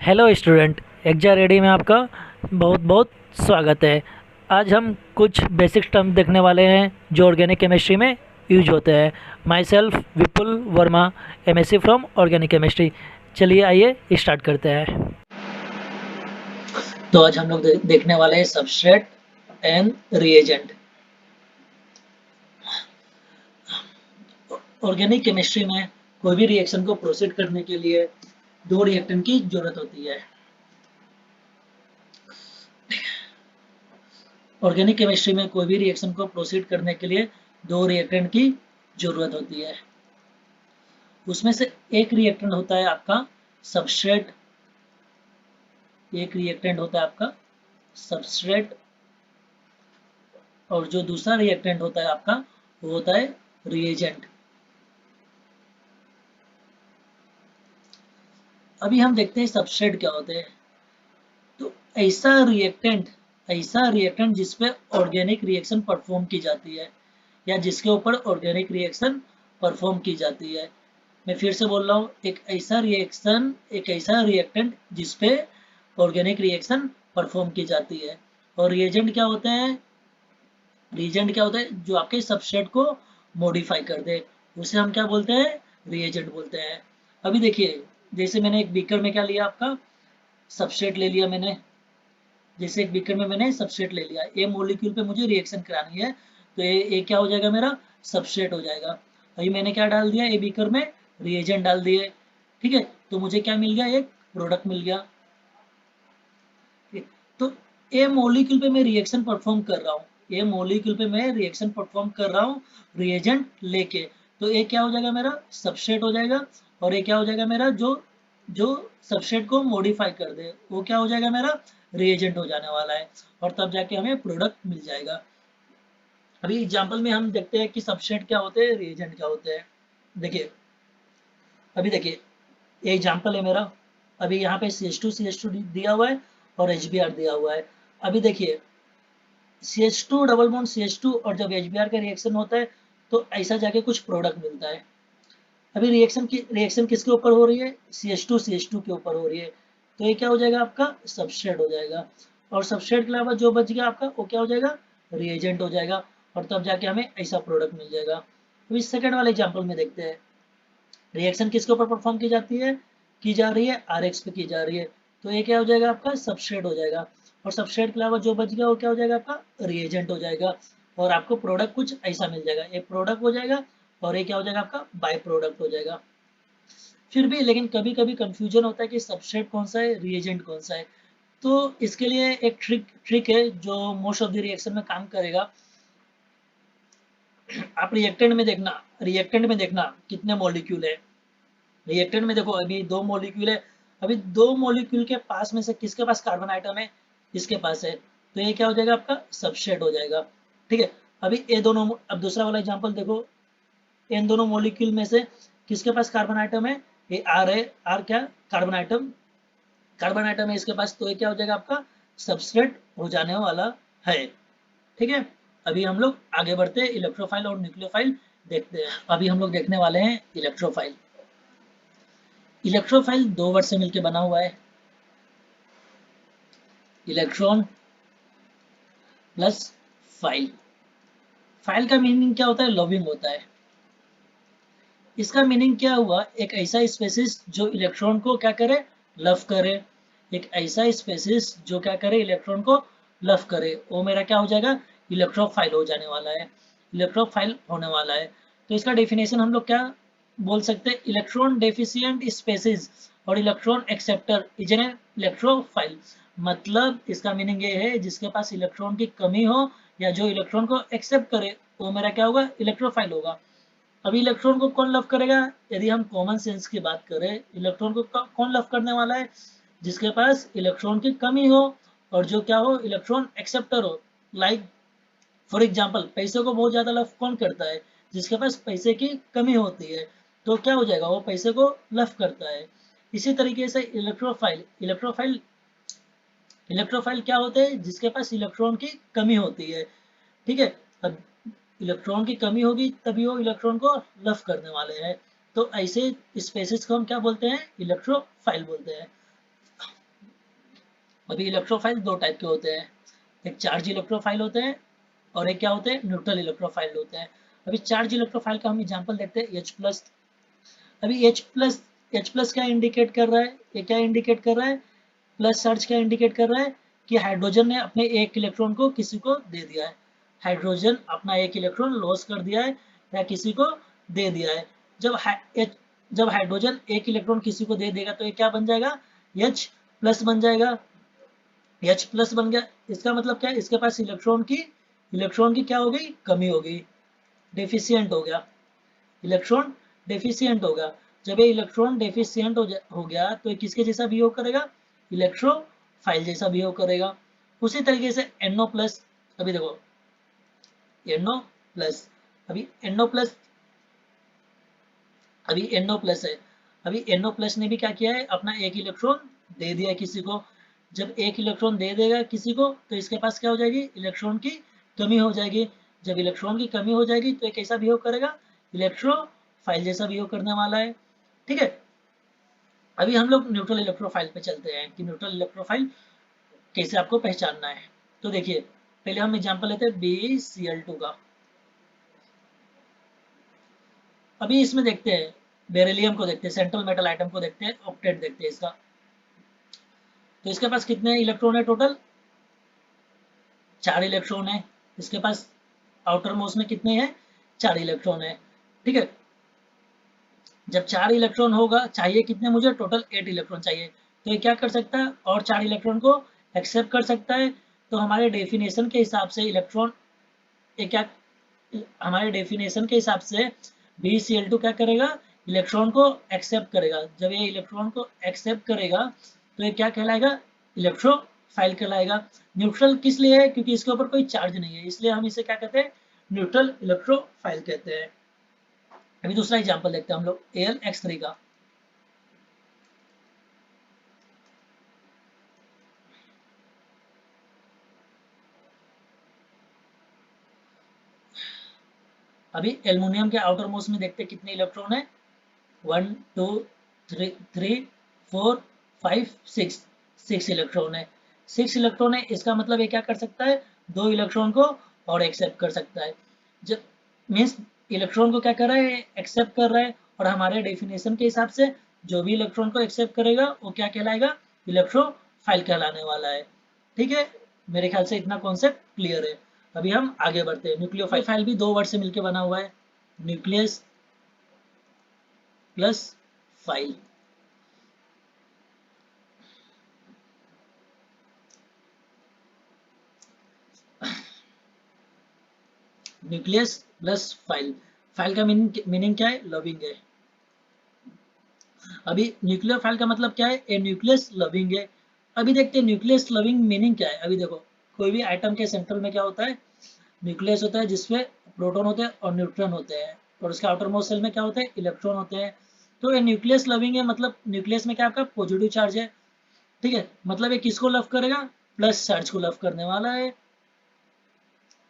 Hello student, एग्जा ready में आपका बहुत बहुत स्वागत है। आज हम कुछ बेसिक टर्म देखने वाले हैं जो ऑर्गेनिक केमिस्ट्री में यूज होते हैं। My self Vipul Verma, MSc from organic chemistry. चलिए आइए स्टार्ट करते हैं। तो आज हम लोग देखने वाले हैं substrate and reagent. Organic chemistry में कोई भी रिएक्शन को प्रोसीड करने के लिए दो रिएक्टेंट की जरूरत होती है। ऑर्गेनिक केमिस्ट्री में कोई भी रिएक्शन को प्रोसीड करने के लिए दो रिएक्टेंट की जरूरत होती है। उसमें से एक रिएक्टेंट होता है आपका सबस्ट्रेट, एक रिएक्टेंट होता है आपका सबस्ट्रेट, और जो दूसरा रिएक्टेंट होता है आपका वो होता है रिएजेंट। अभी हम देखते हैं सबस्ट्रेट क्या होते हैं। तो ऐसा रिएक्टेंट जिसपे ऑर्गेनिक रिएक्शन परफॉर्म की जाती है या जिसके ऊपर ऑर्गेनिक रिएक्शन परफॉर्म की जाती है। मैं फिर से बोल रहा हूँ, एक ऐसा रिएक्टेंट जिसपे ऑर्गेनिक रिएक्शन परफॉर्म की जाती है। और रिएजेंट क्या होते हैं? रिएजेंट क्या होता है? जो आपके सबस्ट्रेट को मॉडिफाई कर दे, उसे हम क्या बोलते हैं? रिएजेंट बोलते हैं। अभी देखिए, जैसे मैंने एक बीकर में क्या लिया, आपका सबस्ट्रेट ले लिया मैंने। जैसे एक बीकर में मैंने सबस्ट्रेट ले लिया, ए मॉलिक्यूल पे मुझे रिएक्शन करानी है, तो ये क्या हो जाएगा? मेरा सबस्ट्रेट हो जाएगा। अभी मैंने क्या डाल दिया? ए बीकर में रिएजेंट डाल दिए। ठीक है, तो मुझे क्या मिल गया? एक प्रोडक्ट मिल गया। तो ए मॉलिक्यूल पे मैं रिएक्शन परफॉर्म कर रहा हूँ, ए मॉलिक्यूल पे मैं रिएक्शन परफॉर्म कर रहा हूँ रिएजेंट लेके। तो ये क्या हो जाएगा? मेरा सबस्ट्रेट हो जाएगा। और ये क्या हो जाएगा? मेरा जो जो सबस्ट्रेट को मॉडिफाई कर दे वो क्या हो जाएगा? मेरा रिएजेंट हो जाने वाला है, और तब जाके हमें प्रोडक्ट मिल जाएगा। अभी एग्जांपल में हम देखते हैं कि सबस्ट्रेट क्या होते हैं, रिएजेंट क्या होते हैं। देखिए, अभी देखिए, ये एग्जांपल है मेरा। अभी यहाँ पे CH2 दिया हुआ है और HBr दिया हुआ है। अभी देखिए, CH2 डबल बॉन्ड CH2 और जब HBr का रिएक्शन होता है तो ऐसा जाके कुछ प्रोडक्ट मिलता है। अभी रिएक्शन किसके ऊपर हो रही है? CH2 के ऊपर हो रही है। तो ये क्या हो जाएगा? आपका सबस्ट्रेट हो जाएगा। और सबस्ट्रेट के अलावा जो बच गया आपका वो क्या हो जाएगा? रिएजेंट हो जाएगा, और तब जाके हमें ऐसा प्रोडक्ट मिल जाएगा। तो इस सेकंड वाले एग्जाम्पल में देखते हैं, रिएक्शन किसके ऊपर परफॉर्म की जाती है? की जा रही है RX पे की जा रही है। तो ये क्या हो जाएगा? आपका सबस्ट्रेट हो जाएगा। और सबस्ट्रेट के अलावा जो बच गया वो क्या हो जाएगा? आपका रिएजेंट हो जाएगा। और आपको प्रोडक्ट कुछ ऐसा मिल जाएगा, एक प्रोडक्ट हो जाएगा और ये क्या हो जाएगा? आपका बाय प्रोडक्ट हो जाएगा। फिर भी लेकिन कभी कभी कंफ्यूजन होता है कि सबस्ट्रेट कौन सा है, रिएजेंट कौन सा है। तो इसके लिए एक ट्रिक है जो मोस्ट ऑफ द रिएक्शन में काम करेगा। आप रिएक्टेंट में देखना कितने मॉलिक्यूल है। रिएक्टेंट में देखो, अभी दो मॉलिक्यूल है। अभी दो मॉलिक्यूल के पास में से किसके पास कार्बन आइटम है? इसके पास है। तो ये क्या हो जाएगा? आपका सबस्ट्रेट हो जाएगा। ठीक है, अभी ये दोनों, अब दूसरा वाला एग्जांपल देखो, इन दोनों मॉलिक्यूल में से किसके पास कार्बन आइटम है? ये आर है। आर क्या? कार्बन आइटम है इसके पास। तो ये क्या हो जाएगा? आपका सबस्ट्रेट हो जाने वाला है। ठीक है, अभी हम लोग आगे बढ़ते हैं, इलेक्ट्रोफाइल और न्यूक्लियोफाइल देखते हैं। अभी हम लोग देखने वाले हैं इलेक्ट्रोफाइल। इलेक्ट्रोफाइल दो वर्ड से मिलकर बना हुआ है, इलेक्ट्रॉन प्लस फाइल। फाइल का मीनिंग क्या होता है? लविंग होता है। इसका मीनिंग क्या हुआ? एक ऐसा स्पेसिस जो इलेक्ट्रॉन को क्या करे? लव करे। एक ऐसा स्पेसिस जो क्या करे? इलेक्ट्रॉन को लव करे, वो मेरा क्या हो जाएगा? इलेक्ट्रोफाइल हो जाने वाला है, इलेक्ट्रोफाइल होने वाला है। तो इसका डेफिनेशन हम लोग क्या बोल सकते हैं? इलेक्ट्रॉन डेफिशिएंट स्पेसिस और electron acceptor is an electrophile. मतलब इसका मीनिंग ये है, जिसके पास इलेक्ट्रॉन की कमी हो या जो इलेक्ट्रॉन को एक्सेप्ट करे वो मेरा क्या होगा? इलेक्ट्रोफाइल होगा। अभी इलेक्ट्रॉन को कौन लव करेगा? यदि हम कॉमन सेंस की बात करें, इलेक्ट्रॉन को कौन लव करने वाला है? जिसके पास इलेक्ट्रॉन की कमी हो और जो क्या हो? इलेक्ट्रॉन एक्सेप्टर हो। लाइक फॉर एग्जांपल, पैसे को बहुत ज्यादा लव कौन करता है? जिसके पास पैसे की कमी होती है। तो क्या हो जाएगा? वो पैसे को लव करता है। इसी तरीके से इलेक्ट्रोफाइल क्या होते हैं? जिसके पास इलेक्ट्रॉन की कमी होती है। ठीक है, अब इलेक्ट्रॉन की कमी होगी तभी वो इलेक्ट्रॉन को लव करने वाले हैं। तो ऐसे स्पेसिस को हम क्या बोलते हैं? इलेक्ट्रोफाइल बोलते हैं। अभी इलेक्ट्रोफाइल दो टाइप के होते हैं, एक चार्ज इलेक्ट्रोफाइल होते हैं और एक क्या होते हैं, न्यूट्रल इलेक्ट्रोफाइल होते हैं। अभी चार्ज इलेक्ट्रोफाइल का हम एग्जांपल देखते हैं H+। अभी H+ क्या इंडिकेट कर रहा है, ये क्या इंडिकेट कर रहा है, प्लस चार्ज क्या इंडिकेट कर रहा है कि हाइड्रोजन ने अपने एक इलेक्ट्रॉन को किसी को दे दिया है, हाइड्रोजन अपना एक इलेक्ट्रॉन लॉस कर दिया है या किसी को दे दिया है। जब हाइड्रोजन एक इलेक्ट्रॉन किसी को दे देगा तो ये क्या बन जाएगा, H+ बन जाएगा। H+ बन गया, इसका मतलब क्या है, इसके पास इलेक्ट्रॉन की क्या हो गई, कमी हो गई, डेफिशिएंट हो गया, इलेक्ट्रॉन डेफिशिएंट होगा। जब ये इलेक्ट्रॉन डेफिशिएंट हो गया तो ये किसके जैसा बिहेव करेगा, इलेक्ट्रोफाइल जैसा बिहेव करेगा। उसी तरीके से NO+, अभी देखो NO+, अभी NO+ है, अभी NO+ ने भी क्या किया है, अपना एक इलेक्ट्रॉन दे दिया है किसी को। जब एक इलेक्ट्रॉन दे देगा किसी को तो इसके पास क्या हो जाएगी, इलेक्ट्रॉन की कमी हो जाएगी। जब इलेक्ट्रॉन की कमी हो जाएगी तो ये कैसा बिहेव करेगा, इलेक्ट्रोफाइल जैसा बिहेव करने वाला है। ठीक है, अभी हम लोग न्यूट्रल इलेक्ट्रोफाइल पे चलते हैं कि न्यूट्रल इलेक्ट्रोफाइल कैसे आपको पहचानना है। तो देखिए, पहले हम एग्जांपल लेते हैं BeCl2 का। अभी इसमें देखते हैं, बेरिलियम को देखते हैं, सेंट्रल मेटल आइटम को देखते हैं, ऑक्टेट देखते हैं इसका। तो इसके पास कितने इलेक्ट्रॉन है टोटल, 4 इलेक्ट्रॉन है। इसके पास आउटर मोस्ट में कितने हैं, 4 इलेक्ट्रॉन है। ठीक है, जब 4 इलेक्ट्रॉन होगा, चाहिए कितने मुझे, टोटल 8 इलेक्ट्रॉन चाहिए। तो ये क्या कर सकता है, और 4 इलेक्ट्रॉन को एक्सेप्ट कर सकता है। तो हमारे डेफिनेशन के हिसाब से इलेक्ट्रॉन, ये क्या, हमारे डेफिनेशन के हिसाब से BeCl2 क्या करेगा, इलेक्ट्रॉन को एक्सेप्ट करेगा। जब ये इलेक्ट्रॉन को एक्सेप्ट करेगा तो ये क्या कहलाएगा, इलेक्ट्रोफाइल कहलाएगा। न्यूट्रल किस लिए है, क्योंकि इसके ऊपर कोई चार्ज नहीं है, इसलिए हम इसे क्या कहते हैं, न्यूट्रल इलेक्ट्रोफाइल कहते हैं। अभी दूसरा एग्जांपल देखते हैं हम लोग AlX3 का। अभी एल्युमिनियम के आउटर मोस्ट में देखते हैं कितने इलेक्ट्रॉन है, 1 2 3 4 5 6, 6 इलेक्ट्रॉन है। 6 इलेक्ट्रॉन है, इसका मतलब ये क्या कर सकता है, 2 इलेक्ट्रॉन को और एक्सेप्ट कर सकता है। जब मीन्स इलेक्ट्रॉन को क्या कर रहा है, एक्सेप्ट कर रहा है। और हमारे डेफिनेशन के हिसाब से जो भी इलेक्ट्रॉन को एक्सेप्ट करेगा वो क्या कहलाएगा, इलेक्ट्रोफाइल कहलाने वाला है। ठीक है, मेरे ख्याल से इतना कॉन्सेप्ट क्लियर है। अभी हम आगे बढ़ते हैं। न्यूक्लियोफाइल भी दो वर्ड से मिलकर बना हुआ है, nucleus plus file. Nucleus plus file, file का मीनिंग क्या है, लविंग है। अभी न्यूक्लियोफाइल का मतलब क्या है, ए न्यूक्लियस लविंग है। अभी देखते हैं न्यूक्लियस लविंग मीनिंग क्या है। अभी देखो, कोई भी आइटम के सेंटर में क्या होता है, न्यूक्लियस होता है जिसमें प्रोटॉन होते हैं और न्यूट्रॉन होते हैं, और उसके आउटर मोस्ट शेल में क्या होते हैं, इलेक्ट्रॉन होते हैं। तो ये न्यूक्लियस लविंग है, मतलब न्यूक्लियस में क्या आपका पॉजिटिव चार्ज है। ठीक है, मतलब ये किसको लव करेगा, प्लस चार्ज को लव करने वाला है।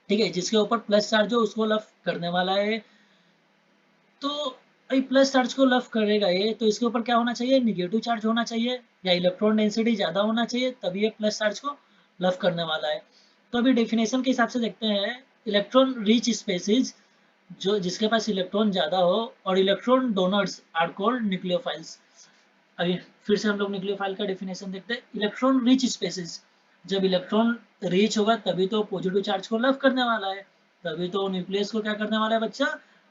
ठीक है, जिसके ऊपर प्लस चार्ज हो उसको लव करने वाला है। तो भाई प्लस चार्ज को लव करेगा ये, तो इसके ऊपर क्या होना चाहिए, निगेटिव चार्ज होना चाहिए या इलेक्ट्रॉन डेंसिटी ज्यादा होना चाहिए, तभी ये प्लस चार्ज को लव करने वाला है। तो अभी डेफिनेशन के हिसाब से देखते हैं, इलेक्ट्रॉन रिच स्पेसीज, जो जिसके पास इलेक्ट्रॉन ज्यादा हो, और electron donors are called nucleophiles. अभी फिर से हम लोग न्यूक्लियोफाइल का डेफिनेशन देखते हैं, इलेक्ट्रॉन रिच स्पेसीज, जब इलेक्ट्रॉन रिच होगा तभी तो पॉजिटिव चार्ज को लव करने वाला है, तभी तो न्यूक्लियस को क्या करने वाला है बच्चा,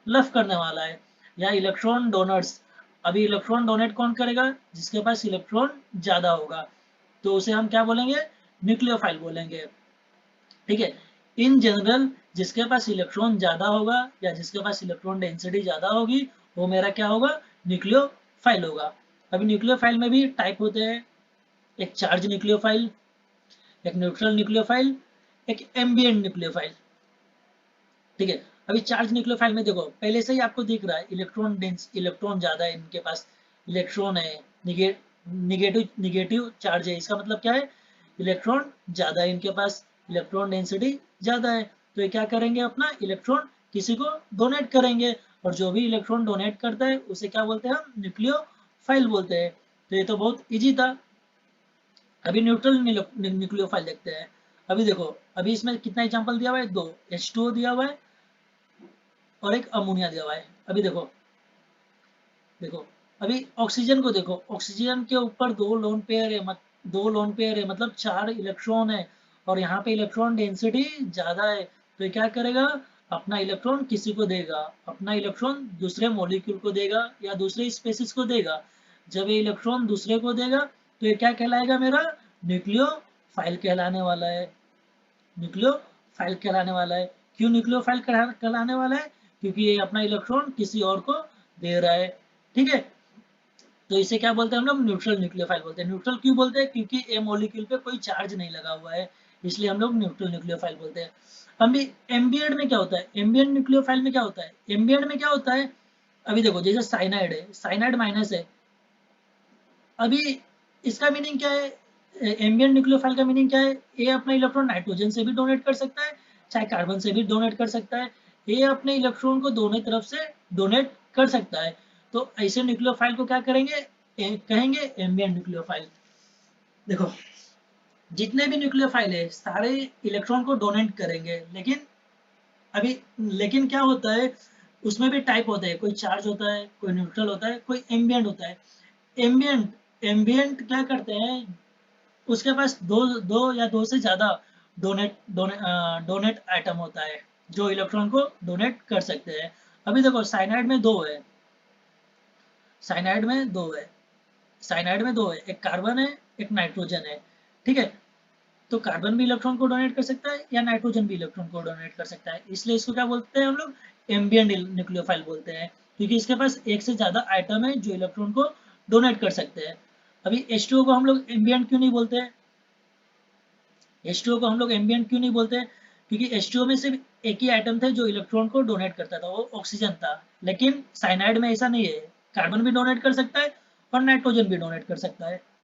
लव करने वाला है। या इलेक्ट्रॉन डोनर्स, अभी इलेक्ट्रॉन डोनेट कौन करेगा, जिसके पास इलेक्ट्रॉन ज्यादा होगा, तो उसे हम क्या बोलेंगे, न्यूक्लियोफाइल बोलेंगे। ठीक है, इन जनरल जिसके पास इलेक्ट्रॉन ज्यादा होगा या जिसके पास इलेक्ट्रॉन डेंसिटी ज्यादा होगी वो मेरा क्या होगा, न्यूक्लियोफाइल होगा। अभी न्यूक्लियोफाइल में भी टाइप होते हैं, एक चार्ज न्यूक्लियोफाइल, एक न्यूट्रल न्यूक्लियोफाइल, एक एम्बिएंट न्यूक्लियोफाइल। ठीक है, अभी चार्ज न्यूक्लियोफाइल में देखो, पहले से ही आपको दिख रहा है इलेक्ट्रॉन डेंस, इलेक्ट्रॉन ज्यादा है इनके पास, इलेक्ट्रॉन है, निगेटिव निगेटिव चार्ज है, इसका मतलब क्या है, इलेक्ट्रॉन ज्यादा है इनके पास, इलेक्ट्रॉन डेंसिटी ज्यादा है। तो ये क्या करेंगे, अपना इलेक्ट्रॉन किसी को डोनेट करेंगे, और जो भी इलेक्ट्रॉन डोनेट करता है उसे क्या बोलते हैं, हम न्यूक्लियोफाइल बोलते हैं। तो ये तो बहुत इजी था। अभी न्यूट्रल न्यूक्लियोफाइल देखते हैं। अभी देखो, अभी इसमें कितना एग्जांपल दिया हुआ है, दो H2O दिया हुआ है और एक अमोनिया दिया हुआ है। अभी देखो, देखो अभी ऑक्सीजन को देखो, ऑक्सीजन के ऊपर दो लोन पेयर है, दो लोन पेयर है मतलब 4 इलेक्ट्रॉन है, और यहाँ पे इलेक्ट्रॉन डेंसिटी ज्यादा है, तो ये क्या करेगा, अपना इलेक्ट्रॉन किसी को देगा, अपना इलेक्ट्रॉन दूसरे मॉलिक्यूल को देगा या दूसरे स्पेसिस को देगा। जब ये इलेक्ट्रॉन दूसरे को देगा तो ये क्या कहलाएगा, मेरा न्यूक्लियोफाइल कहलाने वाला है। न्यूक्लियोफाइल कहलाने वाला है। क्यों न्यूक्लियोफाइल कहलाने वाला है, क्योंकि ये अपना इलेक्ट्रॉन किसी और को दे रहा है। ठीक है, तो इसे क्या बोलते हैं हम लोग, न्यूट्रल न्यूक्लियोफाइल बोलते हैं। न्यूट्रल क्यों बोलते हैं, क्योंकि ए मॉलिक्यूल पे कोई चार्ज नहीं लगा हुआ है, इसलिए हम लोग न्यूट्रल न्यूक्लियोफाइल बोलते हैं। अभी एम्बिएंट में क्या होता है, एम्बिएंट न्यूक्लियोफाइल में क्या होता है, एम्बिएंट में क्या होता है, अभी देखो जैसे साइनाइड है, साइनाइड माइनस है। अभी इसका मीनिंग क्या है, एम्बिएंट न्यूक्लियोफाइल का मीनिंग क्या है, ये अपना इलेक्ट्रॉन नाइट्रोजन से भी डोनेट कर सकता है, चाहे कार्बन से भी डोनेट कर सकता है। ये अपने इलेक्ट्रॉन को दोनों तरफ से डोनेट कर सकता है। तो ऐसे न्यूक्लियोफाइल को क्या करेंगे, कहेंगे एम्बिएंट न्यूक्लियोफाइल। देखो, जितने भी न्यूक्लियोफाइल है सारे इलेक्ट्रॉन को डोनेट करेंगे, लेकिन अभी, लेकिन क्या होता है, उसमें भी टाइप होते हैं, कोई चार्ज होता है, कोई न्यूट्रल होता है, कोई एम्बिएंट होता है। एम्बिएंट एम्बिएंट क्या करते हैं, उसके पास दो दो या दो से ज्यादा डोनेट आइटम होता है, जो इलेक्ट्रॉन को डोनेट कर सकते हैं। अभी देखो साइनाइड में दो है, साइनाइड में दो है, साइनाइड में दो है, एक कार्बन है, एक नाइट्रोजन है। ठीक है, तो कार्बन भी इलेक्ट्रॉन को डोनेट कर सकता है या नाइट्रोजन भी इलेक्ट्रॉन को डोनेट कर सकता है, इसलिए इसको क्या बोलते हैं हम लोग, एम्बिएंट न्यूक्लियोफाइल बोलते हैं, क्योंकि इसके पास एक से ज्यादा आइटम है जो इलेक्ट्रॉन को डोनेट कर सकते हैं। अभी H2O को हम लोग एम्बिएंट क्यों नहीं बोलते हैं, H2O को हम लोग एम्बिएंट क्यों नहीं बोलते, क्योंकि H2O में सिर्फ एक ही आइटम था जो इलेक्ट्रॉन को डोनेट करता था, वो ऑक्सीजन था। लेकिन साइनाइड में ऐसा नहीं है, कार्बन भी डोनेट कर सकता है और नाइट्रोजन भी डोनेट कर सकता है।